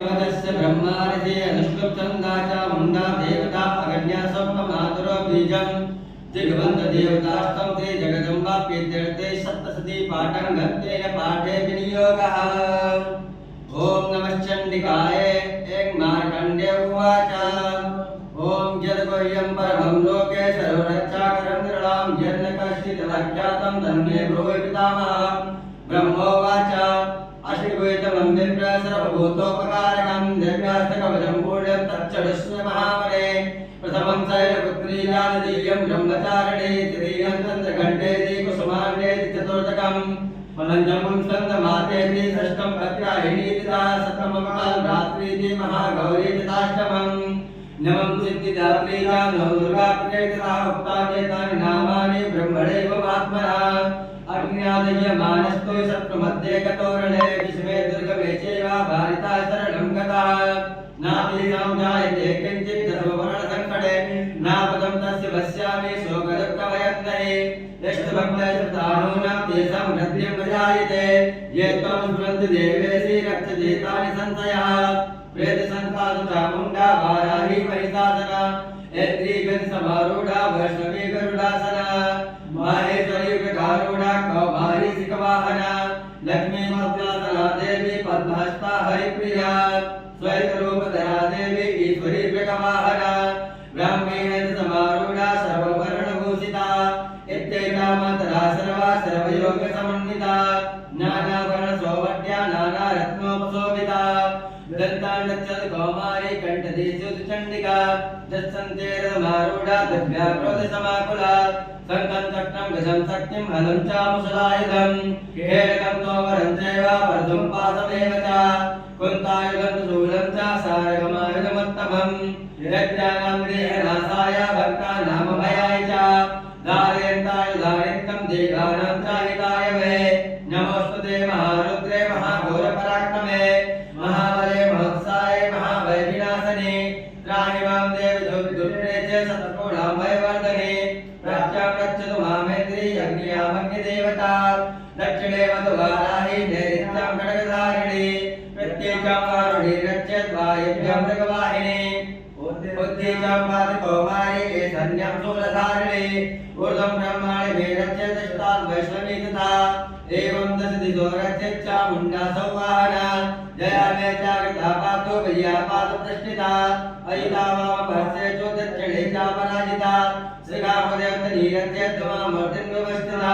देवतस्य ब्रह्मार्षे अनुष्टुप्छन्दा च मुण्डा देवता अगण्या सप्तमातुरो बीजं दिग्वन्त देवतास्तं ते जगदम्बाप्येत्यर्थे सप्तशती पाठं गत्तेन पाठे विनियोगः। ओम नमः चण्डिकाय एक मार्कण्डेय उवाच ओम यद्गुह्यं परमं लोके सर्वरक्षाकरं नृणां यन्न कश्चित् अज्ञातं तन्मे ब्रूहि पितामहः। ब्रह्मोवाच अश्विद्वैतमं विप्र सर्वभूतोपकारकं दिव्यास्तकवचं पूर्णं तच्चडस्य महामने। प्रथमं शैलपुत्री जानदीयं ब्रह्मचारिणी तृतीयं चन्द्रघण्टेति कुसुमाण्डेति चतुर्थकं पंचमं स्कन्दमातेति षष्ठं कात्यायनीति सप्तमं कालरात्रीति महागौरी तथाष्टमं नवम सिद्धिदात्री च नवदुर्गाप्रिये तथा उक्तानि नामानि ब्रह्मणैव महात्मना। अग्न्यादयमानस्तु शत्रुमध्ये गतोरणे विस्मे दुर्गमे चैव भारिता शरणं गतः। नातीनां जायते किञ्चित् सर्ववर्णसङ्कटे नापदं तस्य पश्यामि शोकदुःखभयत्नये। यष्टभक्तश्रद्धानूनां तेषां हृद्यं प्रजायते ये त्वं स्मरन्ति देवेशि रक्षते तानि संशयः। प्रेतसन्तासु चामुण्डा वाराही महिषासना ऐन्द्रीगणसमारूढा वैष्णवी गरुडासना माहेश्वरी वृषारूढा कौमारी सिकवाहना लक्ष्मी सप्तासना देवी पद्महस्ता हरिप्रिया श्वेतरूपधरा देवी ईश्वरी वृषवाहना ब्राह्मी समारूढा सर्ववर्णभूषिता इत्येता मातरा सर्वा सर्वयोगसमन्विता नानावर्णसौवर्ण्या नानारत्नोपशोभिता दन्ताण्डच्चल कौमारी कंठदेशु चंडिका दशसंतेरमारूढ़ा दिव्याक्रोधसमाकुला शंखं चक्रं गजं शक्तिं हलं च मुसलायुधं खेलकं तोमरं चैव परधुं पाशमेव च कुन्तायुधं शूलं च सारगमायुधमुत्तमं यज्ञानां देहनाशाय भक्तानामभयाय च धारयन्तायुधारिक्तं देहानां च हिताय मे। नमोस्तुते महारुद्रे महाघोरपराक्रमे महाबले महोत्साय महाभयविनाशने त्राहि मां देवि दुर्गे च शत्रूणां वैवर्धने। प्राच्यां रक्षतु मामेन्द्री अग्नियामग्निदेवता दक्षिणे वतु वाराही नैऋत्यां खड्गधारिणी प्रत्येकां वारुणी रक्षेत् वायव्यां मृगवाहिनी उद्दीचां वाति कौमारी ईशान्यां शूलधारिणी ऊर्ध्वं ब्रह्माणि मे रक्षेत् दशतात् वैष्णवी तथा एवं दशदिशो रक्षेत् चामुण्डा संवाहना जया मे जागृता पातु भय्या पातु प्रतिष्ठिता अयिता वामपार्श्वे च दक्षिणे च पराजिता श्रीकामदेवतनी रक्षेत् मामूर्तिं व्यवस्थिता।